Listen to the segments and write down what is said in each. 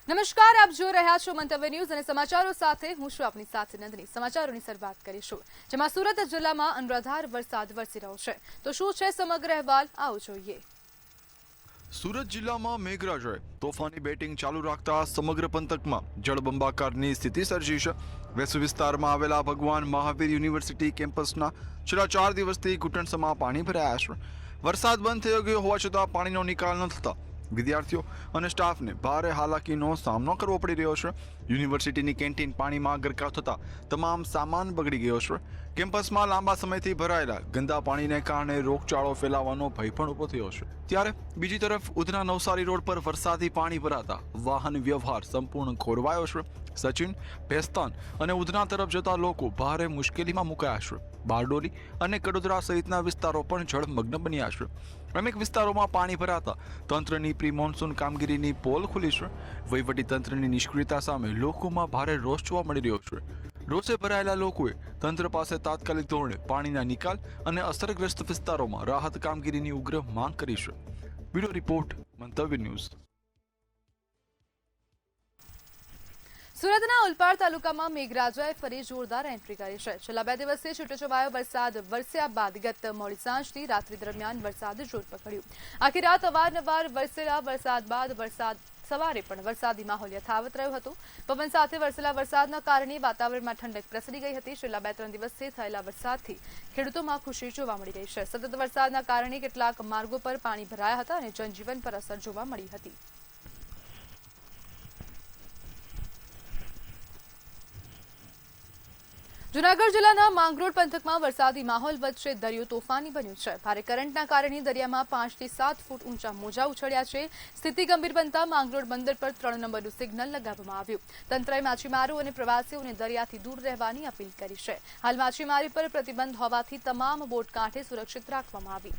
નમસ્કાર, આપ જોઈ રહ્યા છો મંતવ્ય ન્યૂઝ અને સમાચારો સાથે હું છું આપની સાથે નંદની। સમાચારોની શરૂઆત કરીશું, જેમાં સુરત જિલ્લામાં અનરાધાર વરસાદ વરસી રહ્યો છે। તો શું છે સમગ્ર અહેવાલ, આવો જોઈએ। સુરત જિલ્લામાં મેઘરાજાએ તોફાની બેટિંગ ચાલુ રાખતા સમગ્ર પંથકમાં જળબંબાકારની સ્થિતિ સર્જી છે। વેસુ વિસ્તારમાં આવેલા ભગવાન મહાવીર યુનિવર્સિટી કેમ્પસના છેલ્લા 4 દિવસથી ઘૂંટણસમાં પાણી ભરાયા છે। વરસાદ બંધ થઈ ગયો હોવા છતાં પાણીનો નિકાલ ન થતા વિદ્યાર્થીઓ અને સ્ટાફને ભારે હાલાકીનો સામનો કરવો પડી રહ્યો છે। યુનિવર્સિટીની કેન્ટીન પાણીમાં ગરકાવ થતા તમામ સામાન બગડી ગયો છે। કેમ્પસમાં લાંબા સમયથી ભરાયેલા ગંદા પાણીને કારણે રોગચાળો ફેલાવાનો ભય પણ ઊભો થયો છે। ત્યારે બીજી તરફ ઉધના નવસારી રોડ પર વરસાદી પાણી ભરાતા વાહન વ્યવહાર સંપૂર્ણ ખોરવાયો છે। સચિન, ભેસ્તાન અને ઉધના તરફ જતા લોકો ભારે મુશ્કેલીમાં મુકાયા છે। બારડોલી અને કડોદરા સહિતના વિસ્તારો પણ જળમગ્ન બન્યા છે। અનેક વિસ્તારોમાં પાણી ભરાતા તંત્રની પ્રી મોન્સૂન કામગીરીની પોલ ખુલી છે। વહીવટી તંત્રની નિષ્ક્રિયતા સામે લોકોમાં ભારે રોષ જોવા મળી રહ્યો છે। રોષે ભરાયેલા લોકોએ તંત્ર પાસે તાત્કાલિક ધોરણે પાણીના નિકાલ અને અસરગ્રસ્ત વિસ્તારોમાં રાહત કામગીરીની ઉગ્ર માંગ કરી છે। બ્યુરો રિપોર્ટ, મંતવ્ય ન્યૂઝ। સુરતના ઓલપાડ તાલુકામાં મેઘરાજાએ ફરી જોરદાર એન્ટ્રી કરી છે। છેલ્લા 2 દિવસથી છૂટોછવાયો વરસાદ વરસ્યા બાદ ગત મોડી સાંજથી રાત્રિ દરમિયાન વરસાદ જોર પકડ્યું। આખી રાત અવારનવાર વરસેલા વરસાદ બાદ સવારે પણ વરસાદી માહોલ યથાવત રહ્યો હતો। પવન સાથે વરસેલા વરસાદના કારણે વાતાવરણમાં ઠંડક પ્રસરી ગઈ હતી। છેલ્લા 2-3 દિવસથી થયેલા વરસાદથી ખેડૂતોમાં ખુશી જોવા મળી રહી છે। સતત વરસાદના કારણે કેટલાક માર્ગો પર પાણી ભરાયા હતા અને જનજીવન પર અસર જોવા મળી હતી। જૂનાગઢ જિલ્લાના માંગરોળ પંથકમાં વરસાદી માહોલ વચ્ચે દરિયો તોફાની બન્યો છે। ભારે કરંટના કારણે દરિયામાં 5 થી 7 ફૂટ ઊંચા મોજા ઉછળ્યા છે। સ્થિતિ ગંભીર બનતા માંગરોળ બંદર પર 3 નંબરનું સિગ્નલ લગાવવામાં આવ્યું। તંત્રએ માછીમારો અને પ્રવાસીઓને દરિયાથી દૂર રહેવાની અપીલ કરી છે। હાલ માછીમારી પર પ્રતિબંધ હોવાથી તમામ બોટ કાંઠે સુરક્ષિત રાખવામાં આવી।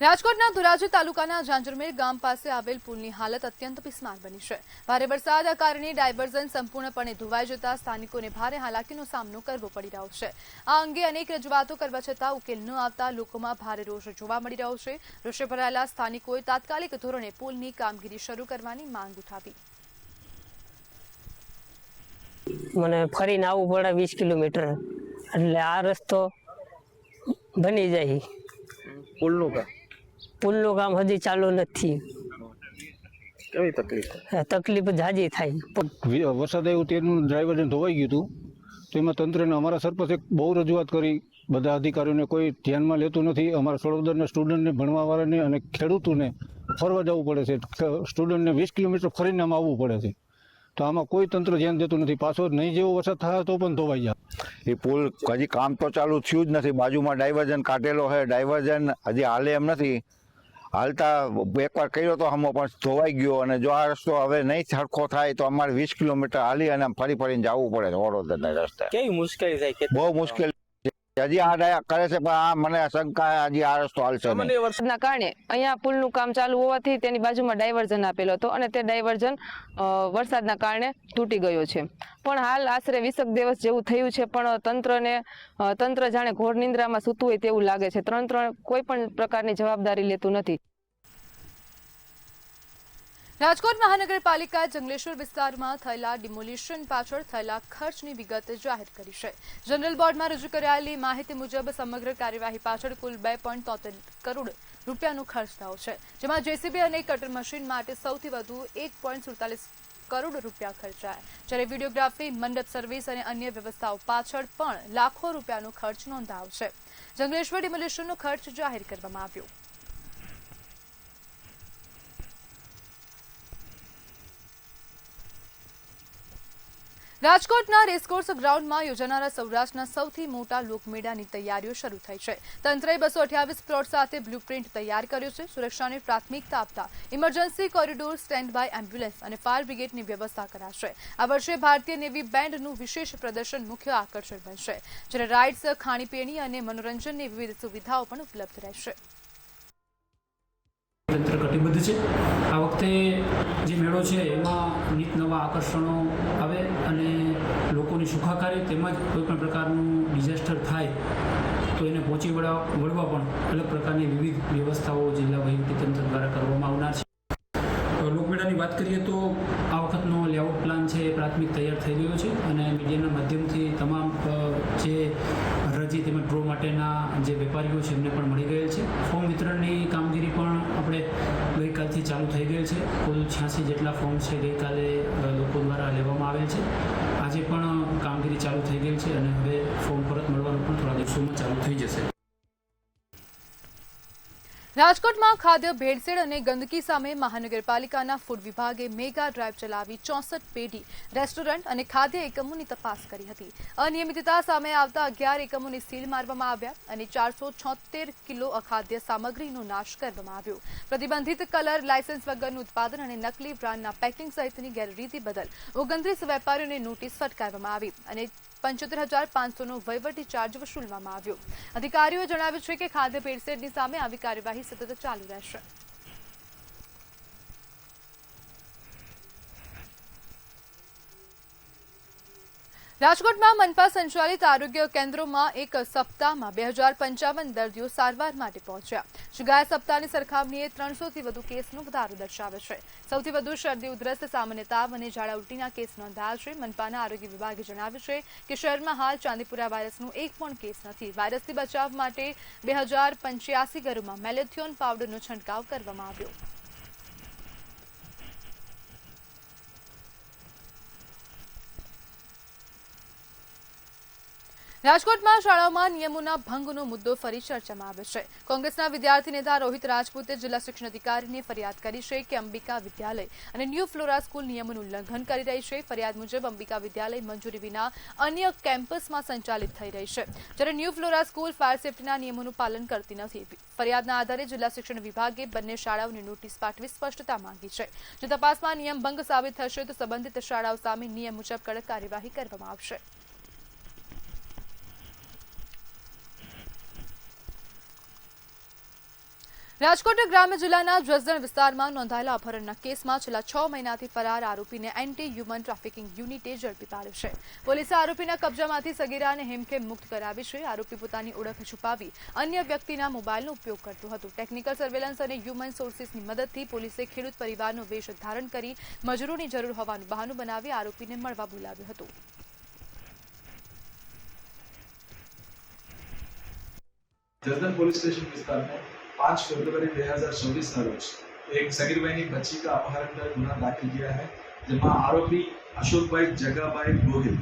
રાજકોટના ધોરાજી તાલુકાના ઝાંઝરમેર ગામ પાસે આવેલ પુલની હાલત અત્યંત બિસ્માર બની છે। ભારે વરસાદના કારણે ડાયવર્ઝન સંપૂર્ણપણે ધોવાઈ જતા સ્થાનિકોને ભારે હાલાકીનો સામનો કરવો પડી રહ્યો છે। આ અંગે અનેક રજૂઆતો કરવા છતાં ઉકેલ ન આવતા લોકોમાં ભારે રોષ જોવા મળી રહ્યો છે। રોષે ભરાયેલા સ્થાનિકોએ તાત્કાલિક ધોરણે પુલની કામગીરી શરૂ કરવાની માંગ ઉઠાવી। મને ફરીને આવવું પડે 20 કિલોમીટર, એટલે આ રસ્તો બની જાય। પુલનું કામ હજી ચાલુ નથી। કેવી તકલીફ? તકલીફ જાજી થાય। વરસાદ આવ્યો તેનું ડ્રાઈવર ધોવાઈ ગયું હતું, તો એમાં તંત્રને અમારા સરપંચે બહુ રજૂઆત કરી, બધા અધિકારીઓને કોઈ ધ્યાનમાં લેતું નથી। અમારા સળોદરના સ્ટુડન્ટને, ભણવાવાળાને અને ખેડૂતોને ફરવા જવું પડે છે। સ્ટુડન્ટને 20 કિલોમીટર ફરીને આમાં આવવું પડે છે, તો આમાં કોઈ તંત્ર ધ્યાન દેતું નથી। પાછો નહીં જેવો વરસાદ થાય તો પણ ધોવાઈ જાય। એ પુલ હજી કામ તો ચાલુ થયું જ નથી। બાજુમાં ડાયવર્ઝન કાઢેલો છે, ડાયવર્ઝન હજી હાલે એમ નથી। હાલતા એકવાર કર્યો તો હમો પણ ધોવાઈ ગયો, અને જો આ રસ્તો હવે નહીં સરખો થાય તો અમારે 20 કિલોમીટર હાલી અને ફરી ફરીને જવું પડે છે વડોદરના રસ્તે। કેવી મુશ્કેલી થાય? બહુ મુશ્કેલ હજી આ કરે છે, પણ આ મને શંકા હજી આ રસ્તો હાલશે નહીં। વરસાદના કારણે અહીંયા પુલનું કામ ચાલુ હોવાથી તેની બાજુમાં ડાયવર્ઝન આપેલો હતો અને તે ડાયવર્ઝન વરસાદના કારણે તૂટી ગયો છે। પણ હાલ આશરે 20 દિવસ જેવું થયું છે, પણ તંત્ર જાણે ઘોર નિંદ્રામાં સૂતું હોય તેવું લાગે છે। તંત્ર કોઈ પણ પ્રકારની જવાબદારી લેતું નથી। રાજકોટ મહાનગરપાલિકાએ જંગલેશ્વર વિસ્તારમાં થયેલા ડિમોલિશન પાછળ થયેલા ખર્ચની વિગત જાહેર કરી છે। જનરલ બોર્ડમાં રજૂ કરાયેલી માહિતી મુજબ સમગ્ર કાર્યવાહી પાછળ કુલ 2.73 કરોડ રૂપિયાનો ખર્ચ થયો છે, જેમાં જેસીબી અને કટર મશીન માટે સૌથી વધુ 1.47 કરોડ રૂપિયા ખર્ચાયા, જ્યારે વિડીયોગ્રાફી, મંડપ સર્વિસ અને અન્ય વ્યવસ્થાઓ પાછળ પણ લાખો રૂપિયાનો ખર્ચ નોંધાયો છે। જંગલેશ્વર ડિમોલિશનનો ખર્ચ જાહેર કરવામાં આવ્યો। રાજકોટના રેસકોર્સ ગ્રાઉન્ડમાં યોજાનારા સૌરાષ્ટ્રના સૌથી મોટા લોકમેળાની તૈયારીઓ શરૂ થઈ છે। તંત્રએ 228 પ્લોટ સાથે બ્લુપ્રિન્ટ તૈયાર કર્યો છે। સુરક્ષાને પ્રાથમિકતા આપતા emergency corridor, standby ambulance અને ફાયર બ્રિગેડની વ્યવસ્થા કરાશે। આ વર્ષે ભારતીય નેવી બેન્ડનું વિશેષ પ્રદર્શન મુખ્ય આકર્ષણ બનશે, જ્યારે રાઇડ્સ, ખાણીપીણી અને મનોરંજનની વિવિધ સુવિધાઓ પણ ઉપલબ્ધ રહેશે। તંત્ર કટિબદ્ધ છે। આ વખતે જે મેળો છે એમાં નિત નવા આકર્ષણો આવે અને લોકોની સુખાકારી તેમજ કોઈપણ પ્રકારનું ડિઝાસ્ટર થાય તો એને પહોંચી વળવા પણ અલગ પ્રકારની વિવિધ વ્યવસ્થાઓ જિલ્લા વહીવટીતંત્ર દ્વારા કરવામાં આવનાર છે। લોકમેળાની વાત કરીએ તો આ વખતનો લેઆઉટ પ્લાન છે એ પ્રાથમિક તૈયાર થઈ ગયો છે અને મીડિયાના માધ્યમથી તમામ જે હરાજી તેમજ ડ્રો માટેના જે વેપારીઓ છે એમને પણ મળી ગયેલ છે। ફોર્મ વિતરણની કામગીરી પણ આપણે ગઈકાલથી ચાલુ થઈ ગયેલ છે। કુલ 86 જેટલા ફોર્મ છે ગઈકાલે લોકો દ્વારા લેવામાં આવેલ છે। આજે પણ કામગીરી ચાલુ થઈ ગયેલ છે અને હવે ફોર્મ પરત મળવાનું પણ થોડા દિવસોમાં ચાલુ થઈ જશે। રાજકોટમાં ખાદ્ય ભેળસેળ અને ગંદકી સામે મહાનગરપાલિકાના ફૂડ વિભાગે મેગા ડ્રાઈવ ચલાવી 64 પેઢી રેસ્ટોરન્ટ અને ખાદ્ય એકમોની તપાસ કરી હતી। અનિયમિતતા સામે આવતા 11 એકમોને સીલ મારવામાં આવ્યા અને 476 કિલો અખાદ્ય સામગ્રીનો નાશ કરવામાં આવ્યો। પ્રતિબંધિત કલર, લાયસન્સ વગરનું ઉત્પાદન અને નકલી બ્રાન્ડના પેકિંગ સહિતની ગેરરીતિ બદલ 29 વેપારીઓને નોટિસ ફટકારવામાં આવી અને 75,500નો વહીવટી ચાર્જ વસૂલવામાં આવ્યો। અધિકારીઓએ જણાવ્યું છે કે ખાદ્ય ભેળસેળની સામે આવી કાર્યવાહી સતત ચાલુ રહેશે। રાજકોટમાં મનપા સંચાલિત આરોગ્ય કેન્દ્રોમાં એક સપ્તાહમાં 2055 દર્દીઓ સારવાર માટે પહોંચ્યા। ગયા સપ્તાહની સરખામણીએ 300થી વધુ કેસનો વધારો દર્શાવે છે। સૌથી વધુ શરદી, ઉધરસ, સામાન્ય તાવ અને ઝાડા ઉલટીના કેસ નોંધાયા છે। મનપાના આરોગ્ય વિભાગે જણાવ્યું છે કે શહેરમાં હાલ ચાંદીપુરા વાયરસનો એક પણ કેસ નથી। વાયરસથી બચાવ માટે 2085 ઘરોમાં મેલેથિયોન પાવડરનો છંટકાવ કરવામાં આવ્યો। રાજકોટમાં શાળાઓમાં નિયમોના ભંગનો મુદ્દો ફરી ચર્ચામાં આવ્યો છે। કોંગ્રેસના વિદ્યાર્થી નેતા રોહિત રાજપૂતે જિલ્લા શિક્ષણ અધિકારીને ફરિયાદ કરી છે કે અંબિકા વિદ્યાલય અને ન્યૂ ફ્લોરા સ્કૂલ નિયમોનું ઉલ્લંઘન કરી રહી છે। ફરિયાદ મુજબ અંબિકા વિદ્યાલય મંજૂરી વિના અન્ય કેમ્પસમાં સંચાલિત થઈ રહી છે, જ્યારે ન્યૂ ફ્લોરા સ્કૂલ ફાયર સેફ્ટીના નિયમોનું પાલન કરતી નથી। ફરિયાદના આધારે જિલ્લા શિક્ષણ વિભાગે બંને શાળાઓને નોટિસ પાઠવી સ્પષ્ટતા માંગી છે। જો તપાસમાં નિયમ ભંગ સાબિત થશે તો સંબંધિત શાળાઓ સામે નિયમ મુજબ કડક કાર્યવાહી કરવામાં આવશે। રાજકોટ ગ્રામ્ય જિલ્લાના જસદણ વિસ્તારમાં નોંધાયેલા અપહરણના કેસમાં છેલ્લા 6 મહિનાથી ફરાર આરોપીને એન્ટી હ્યુમન ટ્રાફિકિંગ યુનિટે ઝડપી પાડ્યો છે। પોલીસે આરોપીના કબજામાંથી સગીરાને હેમખેમ મુક્ત કરાવી છે। આરોપી પોતાની ઓળખ છુપાવી અન્ય વ્યક્તિના મોબાઈલનો ઉપયોગ કરતો હતો। ટેકનિકલ સર્વેલન્સ અને હ્યુમન સોર્સિસની મદદથી પોલીસે ખેડૂત પરિવારનો વેશ ધારણ કરી મજૂરોની જરૂર હોવાનું બહાનું બનાવી આરોપીને મળવા બોલાવ્યો હતો। जसदन पुलिस स्टेशन विस्तार में 5 फरवरी 2024 रोज एक सगीरभाई बच्ची का अपहरण कर गुना दाखिल किया है, जिसमें आरोपी अशोक भाई जगाभाई गोहिल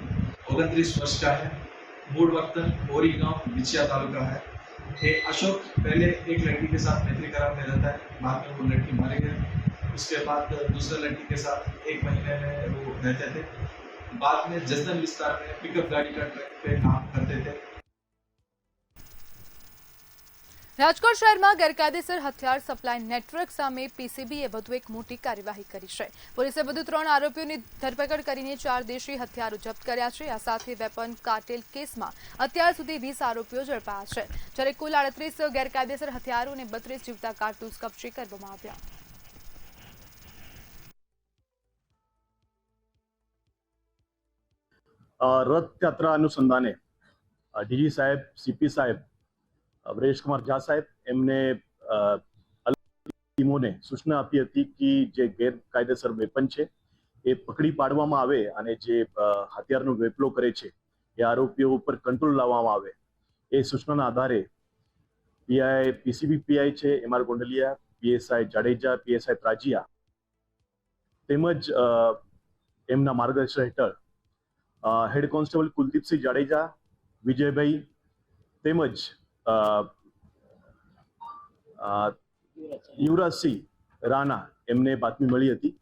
29 वर्ष का है, मूल वतन ओरी गांव बिछिया तालुका है। ये अशोक पहले एक लड़की के साथ मैत्री करार में रहता है, बाद में वो लड़की मारी गई। उसके बाद दूसरे लड़की के साथ 1 महीने में वो रहते थे। बाद में जसदन विस्तार में पिकअप गाड़ी का ट्रक पे काम करते थे। રાજકોટ શહેરમાં ગેરકાયદેસર હથિયાર સપ્લાય નેટવર્ક સામે પીસીબીએ વધુ એક મોટી કાર્યવાહી કરી છે। પોલીસે વધુ 3 આરોપીઓની ધરપકડ કરીને 4 દેશી હથિયારો જપ્ત કર્યા છે। આ સાથે વેપન કાર્ટેલ કેસમાં અત્યાર સુધી 20 આરોપીઓ ઝડપાયા છે, જ્યારે કુલ 38 ગેરકાયદેસર હથિયારો અને 32 જીવતા કારતૂસ કબજે કરવામાં આવ્યા। રથયાત્રા અનુસંધાને ડીજી સાહેબ, સીપી સાહેબ, વરેશ કુમાર ઝા સાહેબ એમને ટીમોને સૂચના આપી હતી કે જે ગેરકાયદેસર વેપન છે એ પકડી પાડવામાં આવે અને જે હથિયારનો વેપલો કરે છે એ આરોપીઓ ઉપર કંટ્રોલ લાવવામાં આવે। એ સૂચનાના આધારે પીસીબી પીઆઈ છે MR Gondaliya, PSI Jadeja, PSI Prajiya તેમજ એમના માર્ગદર્શન હેઠળ હેડ કોન્સ્ટેબલ કુલદીપસિંહ જાડેજા, વિજયભાઈ તેમજ યુવરાજસિંહ રાણા એમને બાતમી મળી હતી।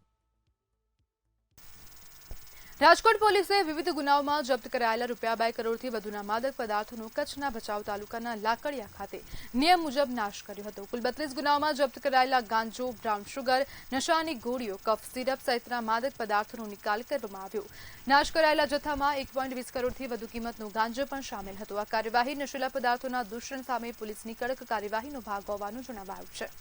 રાજકોટ પોલીસે વિવિધ ગુનાઓમાં જપ્ત કરાયેલા ₹2 કરોડથી વધુના માદક પદાર્થોનો કચ્છના ભચાઉ તાલુકાના લાકડિયા ખાતે નિયમ મુજબ નાશ કર્યો હતો। કુલ 32 ગુનાઓમાં જપ્ત કરાયેલા ગાંજો, બ્રાઉન શુગર, નશાની ગોળીઓ, કફ સિરપ સહિતના માદક પદાર્થોનો નિકાલ કરવામાં આવ્યો। નાશ કરાયેલા જથ્થામાં 1.20 કરોડથી વધુ કિંમતનો ગાંજો પણ સામેલ હતો। આ કાર્યવાહી નશીલા પદાર્થોના દૂષણ સામે પોલીસની કડક કાર્યવાહીનો ભાગ હોવાનું જણાવાયું છે।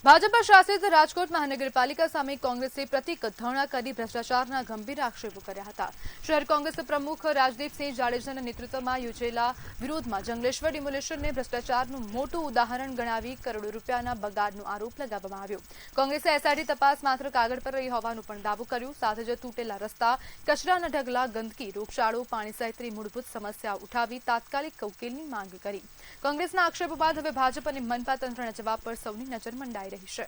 ભાજપ શાસિત રાજકોટ મહાનગરપાલિકા સામે કોંગ્રેસે પ્રતિક ધરણા કરી ભ્રષ્ટાચારના ગંભીર આક્ષેપો કર્યા હતા. શહેર કોંગ્રેસ પ્રમુખ રાજદીપસિંહ જાડેજાના નેતૃત્વમાં યોજેલા વિરોધમાં જંગલેશ્વર ડિમોલિશનને ભ્રષ્ટાચારનું મોટું ઉદાહરણ ગણાવી કરોડો રૂપિયાના બગાડનો આરોપ લગાવવામાં આવ્યો. કોંગ્રેસે એસઆઈટી તપાસ માત્ર કાગળ પર રહી હોવાનું પણ દાવો કર્યો. સાથે જ તૂટેલા રસ્તા, કચરાના ઢગલા, ગંદકી, રોગચાળો, પાણી સહિતની મૂળભૂત સમસ્યાઓ ઉઠાવી તાત્કાલિક ઉકેલની માંગ કરી. કોંગ્રેસના આક્ષેપો બાદ હવે ભાજપ અને મનપા તંત્રના જવાબ પર સૌની નજર મંડાઈ રહી છે.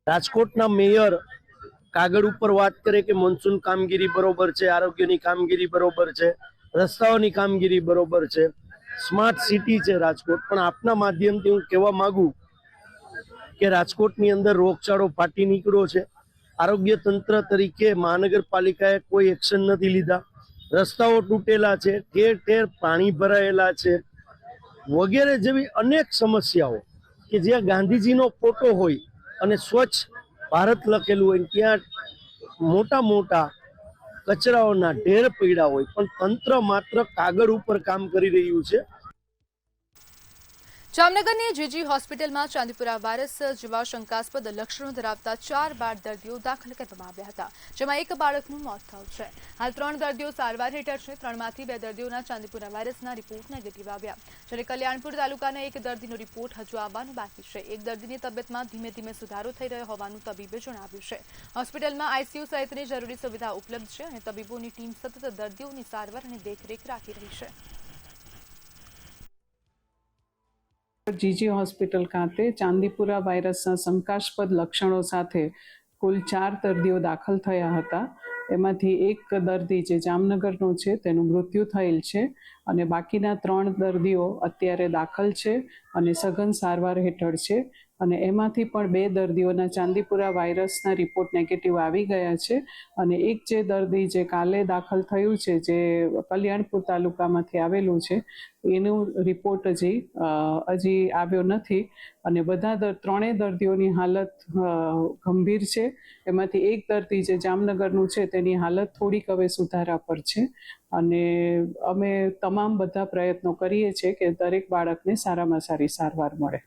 રાજકોટના મેયર કાગળ ઉપર વાત કરે કે મોન્સૂન કામગીરી બરોબર છે, આરોગ્યની કામગીરી બરોબર છે, રસ્તાઓની કામગીરી બરોબર છે, સ્માર્ટ સિટી છે રાજકોટ. પણ આપના માધ્યમથી હું કહેવા માંગુ કે રાજકોટની અંદર રોગચાળો ફાટી નીકળ્યો છે. આરોગ્ય તંત્ર તરીકે મહાનગરપાલિકાએ કોઈ એક્શન નથી લીધા. રસ્તાઓ તૂટેલા છે, ઠેર ઠેર પાણી ભરાયેલા છે, વગેરે જેવી અનેક સમસ્યાઓ કે જ્યાં ગાંધીજીનો ફોટો હોય અને સ્વચ્છ ભારત લખેલું હોય ત્યાં મોટા મોટા કચરાઓના ઢેર પડ્યા હોય, પણ તંત્ર માત્ર કાગળ ઉપર કામ કરી રહ્યું છે. જામનગરની જીજી હોસ્પિટલમાં ચાંદીપુરા વાયરસ જેવા શંકાસ્પદ લક્ષણો ધરાવતા 4 બાળ દર્દીઓ દાખલ કરવામાં આવ્યા હતા, જેમાં એક બાળકનું મોત થયું છે. હાલ 3 દર્દીઓ સારવાર હેઠળ છે. 3માંથી 2 દર્દીઓના ચાંદીપુરા વાયરસના રિપોર્ટ નેગેટિવ આવ્યા, જ્યારે કલ્યાણપુર તાલુકાના એક દર્દીનો રિપોર્ટ હજુ આવવાનો બાકી છે. એક દર્દીની તબિયતમાં ધીમે ધીમે સુધારો થઈ રહ્યો હોવાનું તબીબે જણાવ્યું છે. હોસ્પિટલમાં આઈસીયુ સહિતની જરૂરી સુવિધા ઉપલબ્ધ છે અને તબીબોની ટીમ સતત દર્દીઓની સારવાર અને દેખરેખ રાખી રહી છે. જીજી હોસ્પિટલ ખાતે ચાંદીપુરા વાયરસના શંકાસ્પદ લક્ષણો સાથે કુલ 4 દર્દીઓ દાખલ થયા હતા. એમાંથી એક દર્દી જે જામનગરનો છે તેનું મૃત્યુ થયેલ છે અને બાકીના 3 દર્દીઓ અત્યારે દાખલ છે અને સઘન સારવાર હેઠળ છે. અને એમાંથી પણ 2 દર્દીઓના ચાંદીપુરા વાયરસના રિપોર્ટ નેગેટિવ આવી ગયા છે અને એક જે દર્દી જે કાલે દાખલ થયું છે, જે કલ્યાણપુર તાલુકામાંથી આવેલું છે, એનું રિપોર્ટ હજી આવ્યો નથી. અને બધા 3 દર્દીઓની હાલત ગંભીર છે. એમાંથી એક દર્દી જે જામનગરનું છે તેની હાલત થોડીક હવે સુધારા પર છે અને અમે તમામ બધા પ્રયત્નો કરીએ છીએ કે દરેક બાળકને સારામાં સારી સારવાર મળે.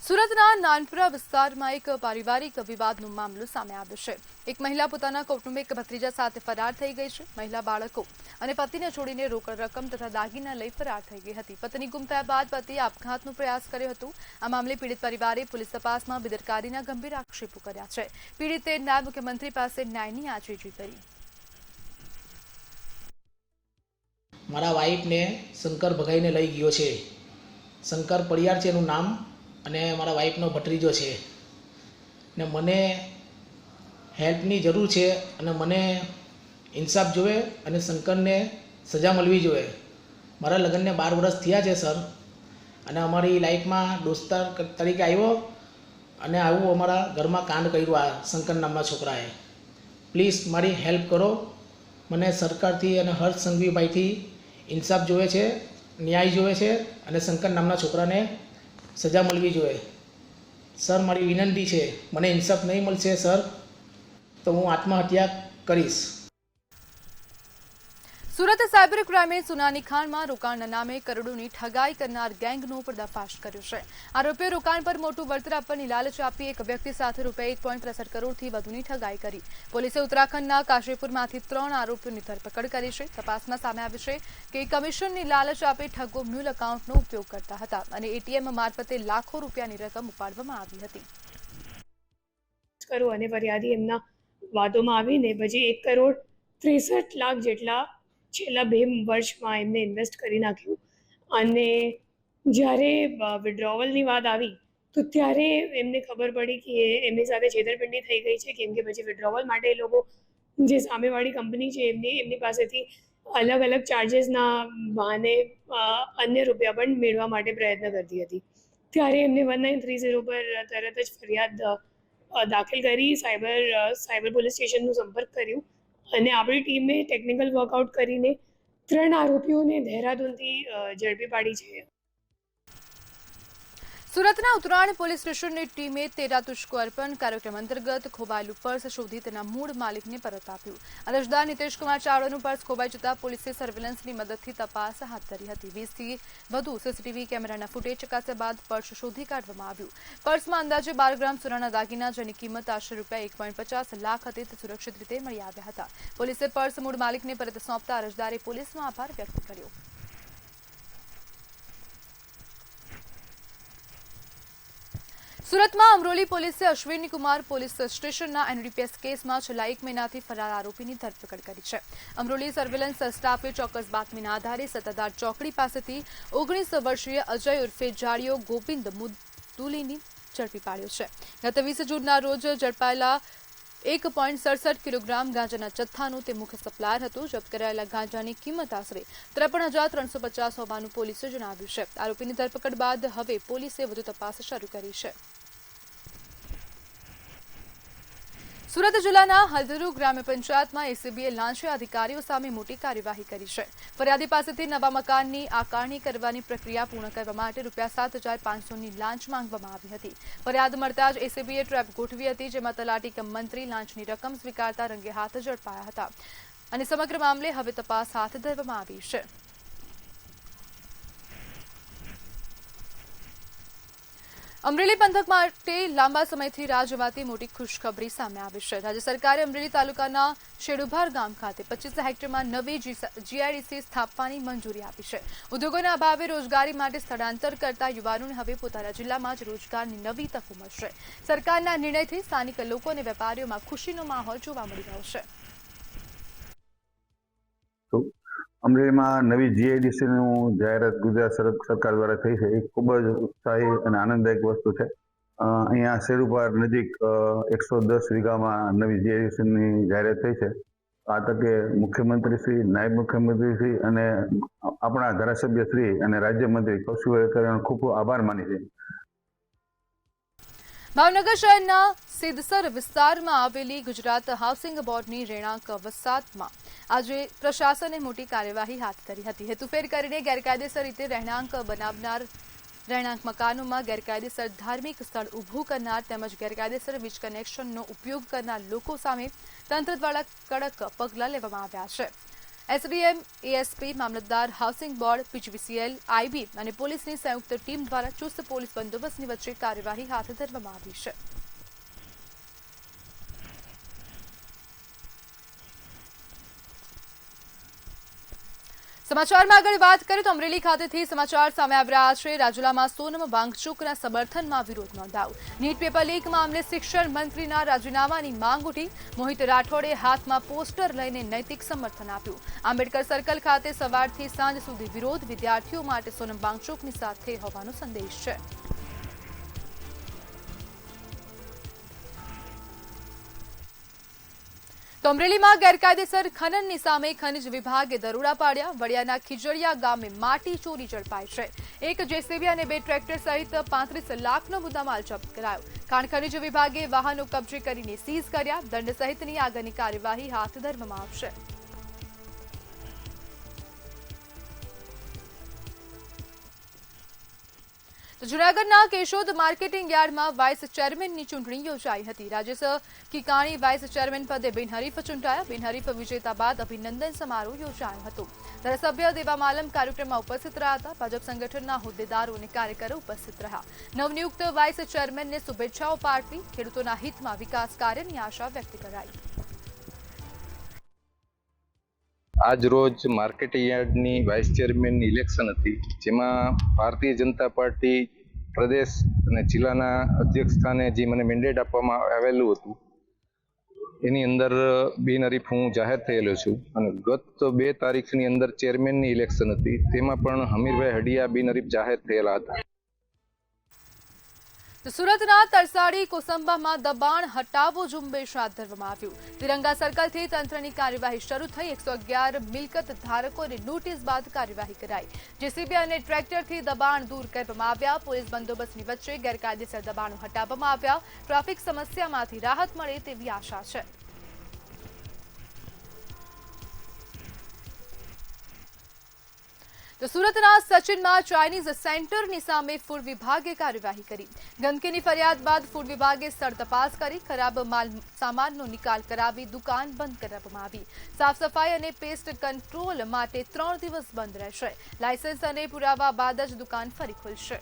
સુરતના નાનપુરા વિસ્તારમાં એક પારિવારિક વિવાદનો મામલો સામે આવ્યો છે. એક મહિલા પોતાના કૌટુંબિક ભત્રીજા સાથે ફરાર થઈ ગઈ છે. મહિલા બાળકો અને પતિને છોડીને રોકડ રકમ તથા દાગીના લઈ ફરાર થઈ ગઈ હતી. પત્ની ગુમ થયા બાદ પતિએ આપઘાતનો પ્રયાસ કર્યો હતો. આ મામલે પીડિત પરિવારે પોલીસ તપાસમાં બેદરકારીના ગંભીર આક્ષેપો કર્યા છે. પીડિતે નાયબ મુખ્યમંત્રી પાસે ન્યાયની આજીજી કરી. મારા વાઈફને શંકર ભગાઈને લઈ ગયો છે. શંકર પડિયાર છે એનું નામ, અને મારા વાઈફનો ભત્રીજો છે ને મને હેલ્પની જરૂર છે અને મને ઇન્સાફ જોવે અને શંકરને સજા મળવી જોઈએ. મારા લગ્નને 12 વર્ષ થયા છે સર, અને અમારી લાઈફમાં દોસ્તાર તરીકે આવ્યો અને આવું અમારા ઘરમાં કાંડ કર્યું આ શંકર નામના છોકરાએ. પ્લીઝ મારી હેલ્પ કરો. મને સરકારથી અને હર્ષ સંઘવીભાઈથી ઇન્સાફ જોવે છે, ન્યાય જોવે છે અને શંકર નામના છોકરાને સજા મળવી જોઈએ. સર મારી વિનંતી છે, મને ઇન્સાફ નહીં મળશે સર તો હું આત્મહત્યા કરીશ. સુરત સાયબર ક્રાઇમે સુનાની ખાણમાં રોકાણના નામે કરોડોની ઠગાઈ કરનાર ગેંગનો પર્દાફાશ કર્યો છે. આરોપીએ રોકાણ પર મોટું વળતર આપવાની લાલચ આપી એક વ્યક્તિ સાથે ₹1.63 કરોડથી વધુની ઠગાઈ કરી. પોલીસે ઉત્તરાખંડના કાશીપુરમાંથી 3 આરોપીઓની ધરપકડ કરી છે. તપાસમાં સામે આવ્યું છે કે કમિશનની લાલચ આપી ઠગો મ્યુલ એકાઉન્ટનો ઉપયોગ કરતા હતા અને એટીએમ મારફતે લાખો રૂપિયાની રકમ ઉપાડવામાં આવી હતી. અને ફરિયાદી એમના વાદોમાં આવીને પછી 1.63 કરોડ જેટલા છેલ્લા 2 વર્ષમાં એમને ઇન્વેસ્ટ કરી નાખ્યું. અને જ્યારે વિડ્રોવલની વાત આવી તો ત્યારે એમને ખબર પડી કે એમની સાથે છેતરપિંડી થઈ ગઈ છે, કેમ કે પછી વિડ્રોવલ માટે એ લોકો જે સામેવાળી કંપની છે એમની પાસેથી અલગ અલગ ચાર્જીસના બહાને અન્ય રૂપિયા પણ મેળવવા માટે પ્રયત્ન કરતી હતી. ત્યારે એમને 1930 પર તરત જ ફરિયાદ દાખલ કરી સાયબર પોલીસ સ્ટેશનનો સંપર્ક કર્યું અને આપણી ટીમે ટેકનિકલ વર્કઆઉટ કરીને 3 આરોપીઓને દહેરાદૂનથી ઝડપી પાડી છે. સુરતના ઉત્તરાયણ પોલીસ સ્ટેશનની ટીમે તેરા તુષ્કો અર્પણ કાર્યક્રમ અંતર્ગત ખોવાયેલું પર્સ શોધી તેના મૂળ માલિકને પરત આપ્યું. અરજદાર નિતેશકુમાર ચાવડાનું પર્સ ખોવાઈ જતા પોલીસે સર્વેલન્સની મદદથી તપાસ હાથ ધરી હતી. 20થી વધુ સીસીટીવી કેમેરાના ફૂટેજ ચકાસ્યા બાદ પર્સ શોધી કાઢવામાં આવ્યું. પર્સમાં અંદાજે 12 ગ્રામ સોનાના દાગીના, જેની કિંમત આશરે ₹1.50 લાખ હતી, તે સુરક્ષિત રીતે મળી આવ્યા હતા. પોલીસે પર્સ મૂળ માલિકને પરત સોંપતા અરજદારે પોલીસનો આભાર વ્યક્ત કર્યો. સુરતમાં અમરોલી પોલીસે અશ્વિની કુમાર પોલીસ સ્ટેશનના એનડીપીએસ કેસમાં છેલ્લા 1 મહિનાથી ફરાર આરોપીની ધરપકડ કરી છે. અમરોલી સર્વેલન્સ સ્ટાફે ચોક્કસ બાતમીના આધારે સત્તાધાર ચોકડી પાસેથી 19 વર્ષીય અજય ઉર્ફે જાડિયો ગોવિંદ મુદુલીની ઝડપી પાડ્યો છે. ગત 20 જૂનના રોજ ઝડપાયેલા 1.67 કિલોગ્રામ ગાંજાના જથ્થાનું તે મુખ્ય સપ્લાયર હતું. જપ્ત કરાયેલા ગાંજાની કિંમત આશરે 53,350 હોવાનું પોલીસે જણાવ્યું છે. આરોપીની ધરપકડ બાદ હવે પોલીસે વધુ તપાસ શરૂ કરી છે. સુરત જિલ્લાના હલ્દરુ ગ્રામ્ય પંચાયતમાં એસીબીએ લાંચિયા અધિકારીઓ સામે મોટી કાર્યવાહી કરી છે. ફરિયાદી પાસેથી નવા મકાનની આકારણી કરવાની પ્રક્રિયા પૂર્ણ કરવા માટે ₹7,500ની લાંચ માંગવામાં આવી હતી. ફરિયાદ મળતા જ એસીબીએ ટ્રેપ ગોઠવી હતી, જેમાં તલાટી કમ મંત્રી લાંચની રકમ સ્વીકારતા રંગે હાથ ઝડપાયા હતા અને સમગ્ર મામલે હવે તપાસ હાથ ધરવામાં આવી છે. અમરેલી પંથક માટે લાંબા સમયથી રાહ જોવાતી મોટી ખુશખબરી સામે આવી છે. રાજ્ય સરકારે અમરેલી તાલુકાના શેડુભાર ગામ ખાતે 25 હેક્ટરમાં નવી જીઆઈડીસી સ્થાપવાની મંજૂરી આપી છે. ઉદ્યોગોના અભાવે રોજગારી માટે સ્થળાંતર કરતા યુવાનોને હવે પોતાના જિલ્લામાં જ રોજગારની નવી તકો મળશે. સરકારના નિર્ણયથી સ્થાનિક લોકો અને વેપારીઓમાં ખુશીનો માહોલ જોવા મળી રહ્યો છે. અમરેલીમાં નવી જીઆઈડીસીનું જાહેરાત ગુજરાત સરકાર દ્વારા થઈ છે. એ ખૂબ જ ઉત્સાહી અને આનંદદાયક વસ્તુ છે. અહીંયા શેરુપાર નજીક 110 વીઘામાં નવી જીઆઈડીસીની જાહેરાત થઈ છે. આ તકે મુખ્યમંત્રીશ્રી, નાયબ મુખ્યમંત્રીશ્રી અને આપણા ધારાસભ્યશ્રી અને રાજ્યમંત્રી કૌશિકભાઈનો ખૂબ આભાર માની છે. ભાવનગર શહેરના સિદ્ધસર વિસ્તારમાં આવેલી ગુજરાત હાઉસિંગ બોર્ડની રહેણાંક વસાહતમાં આજે પ્રશાસને મોટી કાર્યવાહી હાથ ધરી હતી. હેતુફેર કરીને ગેરકાયદેસર રીતે રહેણાંક બનાવનાર, રહેણાંક મકાનોમાં ગેરકાયદેસર ધાર્મિક સ્થળ ઊભું કરનાર તેમજ ગેરકાયદેસર વીજ કનેક્શનનો ઉપયોગ કરનાર લોકો સામે તંત્ર દ્વારા કડક પગલાં લેવામાં આવ્યા છે. એસડીએમ, એએસપી, મામલતદાર, હાઉસિંગ બોર્ડ, પીજીવીસીએલ, આઈબી અને પોલીસની સંયુક્ત ટીમ દ્વારા ચુસ્ત પોલીસ બંદોબસ્તની વચ્ચે કાર્યવાહી હાથ ધરવામાં આવી છે. સમાચારમાં આગળ વાત કરીએ તો અમરેલી ખાતેથી સમાચાર સામે આવી રહ્યા છે. રાજુલામાં સોનમ વાંગચુકના સમર્થનમાં વિરોધ નોંધાયો. નીટ પેપર લીક મામલે શિક્ષણ મંત્રીના રાજીનામાની માંગ ઉઠી. મોહિત રાઠોડે હાથમાં પોસ્ટર લઈને નૈતિક સમર્થન આપ્યું. આંબેડકર સર્કલ ખાતે સવારથી સાંજ સુધી વિરોધ. વિદ્યાર્થીઓ માટે સોનમ વાંગચુકની સાથે હોવાનો સંદેશ છે. તો અમરેલીમાં ગેરકાયદેસર ખનનની સામે ખનિજ વિભાગે દરોડા પાડ્યા. વડિયાના ખીજડીયા ગામે માટી ચોરી ઝડપાઈ છે. એક જેસીબી અને 2 ટ્રેક્ટર સહિત 35 લાખનો મુદ્દામાલ જપ્ત કરાયો. ખાણ ખનિજ વિભાગે વાહનો કબજે કરીને સીઝ કર્યા. દંડ સહિતની આગળની કાર્યવાહી હાથ ધરવામાં આવશે. જૂનાગઢના કેશોદ માર્કેટિંગ યાર્ડમાં વાઇસ ચેરમેનની ચૂંટણી યોજાઈ હતી. રાજેશ કિકાણી વાઇસ ચેરમેન પદે બિનહરીફ ચૂંટાયા. બિનહરીફ વિજેતા બાદ અભિનંદન સમારોહ યોજાયો હતો. ધારાસભ્ય દેવા માલમ કાર્યક્રમમાં ઉપસ્થિત રહ્યા હતા. ભાજપ સંગઠનના હોદ્દેદારો અને કાર્યકરો ઉપસ્થિત રહ્યા. નવનિયુક્ત વાઇસ ચેરમેનને શુભેચ્છાઓ પાઠવી ખેડૂતોના હિતમાં વિકાસ કાર્યની આશા વ્યક્ત કરાઈ. આજ રોજ માર્કેટ યાર્ડની વાઇસ ચેરમેનની ઇલેક્શન હતી, જેમાં ભારતીય જનતા પાર્ટી પ્રદેશ અને જિલ્લાના અધ્યક્ષ સ્થાને જે મને મેન્ડેટ આપવામાં આવેલું હતું, એની અંદર બિનહરીફ હું જાહેર થયેલો છું. અને ગત 2 તારીખની અંદર ચેરમેનની ઇલેક્શન હતી, તેમાં પણ હમીરભાઈ હડિયા બિનહરીફ જાહેર થયેલા હતા. સુરતના તરસાડી કોસંબામાં દબાણ હટાવો ઝુંબેશ હાથ ધરવામાં આવ્યું. તિરંગા સર્કલથી તંત્રની કાર્યવાહી શરૂ થઈ. 111 મિલકત ધારકોને નોટિસ બાદ કાર્યવાહી કરાઈ. જેસીબી અને ટ્રેક્ટરથી દબાણ દૂર કરવામાં આવ્યા. પોલીસ બંદોબસ્તની વચ્ચે ગેરકાયદેસર દબાણો હટાવવામાં આવ્યા. ટ્રાફિક સમસ્યામાંથી રાહત મળે તેવી આશા છે. તો સુરતના સચિનમાં ચાઇનીઝ સેન્ટરની સામે ફૂડ વિભાગે કાર્યવાહી કરી. ગંદકીની ફરિયાદ બાદ ફૂડ વિભાગે સ્થળ તપાસ કરી ખરાબ માલ સામાનનો નિકાલ કરાવી દુકાન બંધ કરાવવામાં આવી. સાફ સફાઈ અને પેસ્ટ કંટ્રોલ માટે 3 દિવસ બંધ રહેશે. લાયસન્સ અને પુરાવા બાદ જ દુકાન ફરી ખુલશે.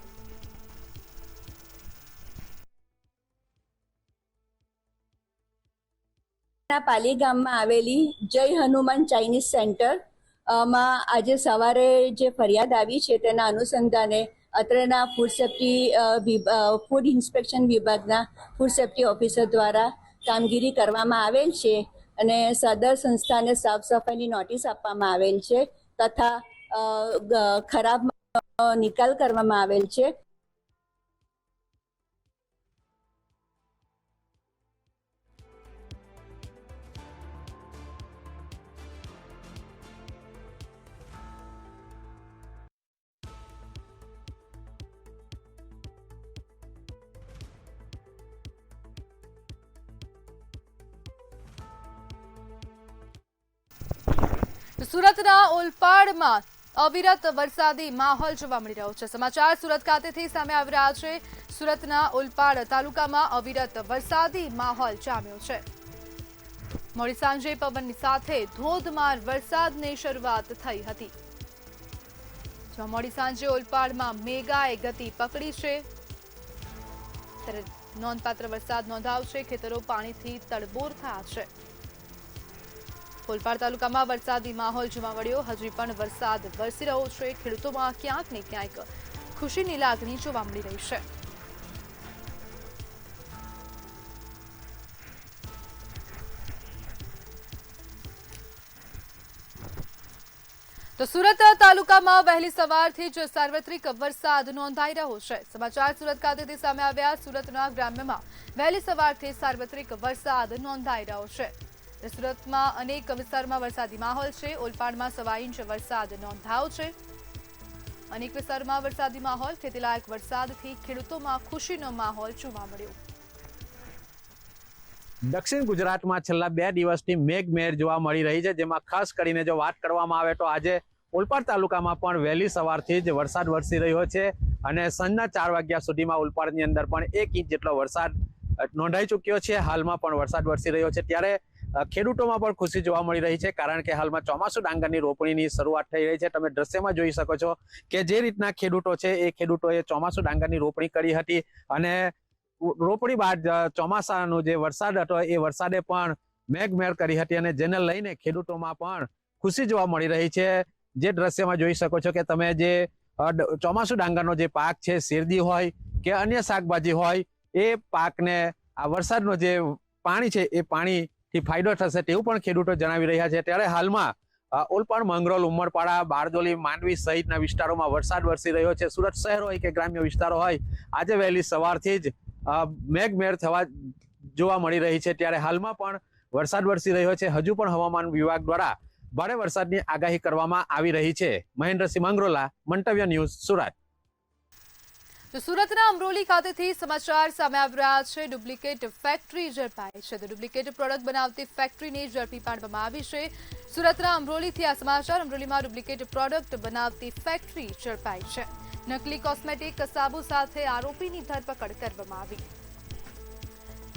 પાલી ગામમાં આવેલી જય હનુમાન ચાઇનીઝ સેન્ટર માં આજે સવારે જે ફરિયાદ આવી છે તેના અનુસંધાને અત્રેના ફૂડ ઇન્સ્પેક્શન વિભાગના ફૂડ સેફ્ટી ઓફિસર દ્વારા કામગીરી કરવામાં આવેલ છે અને સદર સંસ્થાને સાફ સફાઈની નોટિસ આપવામાં આવેલ છે તથા ખરાબ નિકાલ કરવામાં આવેલ છે. સુરતના ઓલપાડમાં અવિરત વરસાદી માહોલ જોવા મળી રહ્યો છે. સમાચાર સુરત ખાતેથી સામે આવી રહ્યા છે. સુરતના ઓલપાડ તાલુકામાં અવિરત વરસાદી માહોલ જામ્યો છે. મોડી સાંજે પવનની સાથે ધોધમાર વરસાદની શરૂઆત થઈ હતી. મોડી સાંજે ઓલપાડમાં મેઘાએ ગતિ પકડી છે ત્યારે નોંધપાત્ર વરસાદ નોંધાયો છે. ખેતરો પાણીથી તડબોર થયા છે. ઓલપાડ તાલુકામાં વરસાદી માહોલ જોવા મળ્યો. હજી પણ વરસાદ વરસી રહ્યો છે. ખેડૂતોમાં ક્યાંક ને ક્યાંક ખુશીની લાગણી જોવા મળી રહી છે. તો સુરત તાલુકામાં વહેલી સવારથી જ સાર્વત્રિક વરસાદ નોંધાઈ રહ્યો છે. સમાચાર સુરત ખાતેથી સામે આવ્યા. સુરતના ગ્રામ્યમાં વહેલી સવારથી સાર્વત્રિક વરસાદ નોંધાઈ રહ્યો છે. સુરતમાં અનેક વિસ્તારમાં વરસાદી માહોલ છે. ઓલપાડમાં 1.25 ઇંચ વરસાદ નોંધાયો છે. અનેક વિસ્તારમાં વરસાદી માહોલ. ખેતીલાયક વરસાદથી ખેડૂતોમાં ખુશીનો માહોલ જોવા મળ્યો. દક્ષિણ ગુજરાતમાં છેલ્લા 2 દિવસથી મેઘમહેર જોવા મળી રહી છે, જેમાં ખાસ કરીને જો વાત કરવામાં આવે તો આજે ઓલપાડ તાલુકામાં પણ વહેલી સવારથી જ વરસાદ વરસી રહ્યો છે અને સાંજના 4 વાગ્યા સુધીમાં ઓલપાડની અંદર પણ 1 ઇંચ જેટલો વરસાદ નોંધાઈ ચૂક્યો છે. હાલમાં પણ વરસાદ વરસી રહ્યો છે ત્યારે ખેડૂતોમાં પણ ખુશી જોવા મળી રહી છે, કારણ કે હાલમાં ચોમાસુ ડાંગરની રોપણીની શરૂઆત થઈ રહી છે. તમે દ્રશ્યમાં જોઈ શકો છો કે જે રીતના ખેડૂતો છે એ ખેડૂતોએ ચોમાસુ ડાંગરની રોપણી કરી હતી અને રોપણી બાદ ચોમાસાનો જે વરસાદ હતો એ વરસાદે પણ મેઘમહેર કરી હતી અને જેને લઈને ખેડૂતોમાં પણ ખુશી જોવા મળી રહી છે. જે દ્રશ્યમાં જોઈ શકો છો કે તમે જે ચોમાસુ ડાંગરનો જે પાક છે, શેરડી હોય કે અન્ય શાકભાજી હોય, એ પાકને આ વરસાદનો જે પાણી છે એ પાણીથી ફાયદો થશે તેવું પણ ખેડૂતો જણાવી રહ્યા છે. ત્યારે હાલમાં ઓલપાડ, મંગરોળ, ઉમરપાડા, બારડોલી, માંડવી સહિતના વિસ્તારોમાં વરસાદ વરસી રહ્યો છે. સુરત શહેર હોય કે ગ્રામ્ય વિસ્તારો હોય, આજે વહેલી સવારથી જ મેઘમહેર થવા જોવા મળી રહી છે. ત્યારે હાલમાં પણ વરસાદ વરસી રહ્યો છે. હજુ પણ હવામાન વિભાગ દ્વારા ભારે વરસાદની આગાહી કરવામાં આવી રહી છે. મહેન્દ્રસિંહ મંગરોલા, મંતવ્ય ન્યૂઝ, સુરત. તો સુરતના અમરોલી ખાતેથી સમાચાર સામે આવી રહ્યા છે. ડુપ્લિકેટ ફેક્ટરી ઝડપાઈ છે. તો ડુપ્લિકેટ પ્રોડક્ટ બનાવતી ફેક્ટરીને ઝડપી પાડવામાં આવી છે. સુરતના અમરોલીથી આ સમાચાર. અમરોલીમાં ડુપ્લિકેટ પ્રોડક્ટ બનાવતી ફેક્ટરી ઝડપાઈ છે. નકલી કોસ્મેટિક સાબુ સાથે આરોપીની ધરપકડ કરવામાં આવી.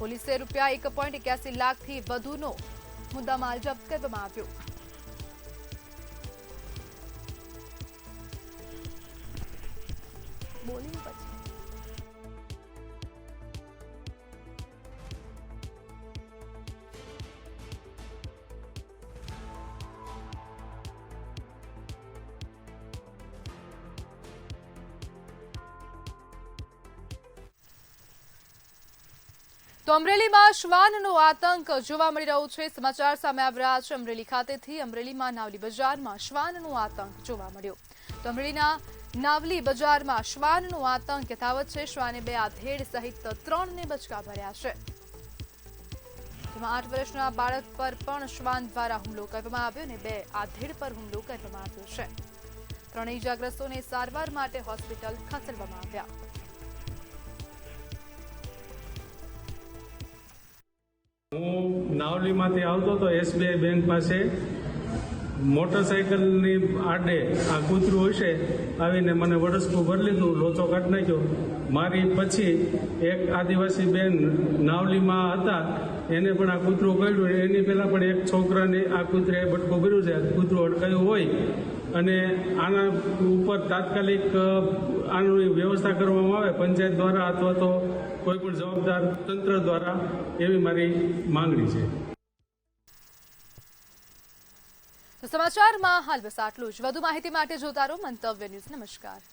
પોલીસે ₹1.81 લાખથી વધુનો મુદ્દામાલ જપ્ત કરવામાં આવ્યો. બોલી પછી તો અમરેલીમાં શ્વાનનો આતંક જોવા મળી રહ્યો છે. સમાચાર સામે આવી રહ્યા છે અમરેલી ખાતેથી. અમરેલીમાં નાવલી બજારમાં શ્વાનનો આતંક જોવા મળ્યો. તો અમરેલીના નાવલી બજારમાં શ્વાનનો આતંક યથાવત છે. શ્વાને 2 આધેડ સહિત 3ને બચકા ભર્યા છે. જેમાં 8 વર્ષના બાળક પર પણ શ્વાન દ્વારા હુમલો કરવામાં આવ્યો અને 2 આધેડ પર હુમલો કરવામાં આવ્યો છે. 3 ઇજાગ્રસ્તોને સારવાર માટે હોસ્પિટલ ખસેડવામાં આવ્યા. હું નાવલીમાંથી આવતો હતો SBI બેંક પાસે મોટરસાઇકલની આડે આ કૂતરું હશે આવીને મને વડસકું ભરી લીધું, લોચો કાઢી નાખ્યો. મારી પછી એક આદિવાસી બેન નાવલીમાં હતા, એને પણ આ કૂતરું કર્યું. એની પહેલાં પણ એક છોકરાને આ કૂતરે બટકું ભર્યું છે. કૂતરું અટકાયું હોય અને આના ઉપર તાત્કાલિક આની વ્યવસ્થા કરવામાં આવે પંચાયત દ્વારા અથવા તો કોઈ પણ જવાબદાર તંત્ર દ્વારા, એવી મારી માંગણી છે. તો સમાચારમાં હાલ બસ આટલું જ. વધુ માહિતી માટે જોતા રહો મંતવ્ય ન્યૂઝ. નમસ્કાર.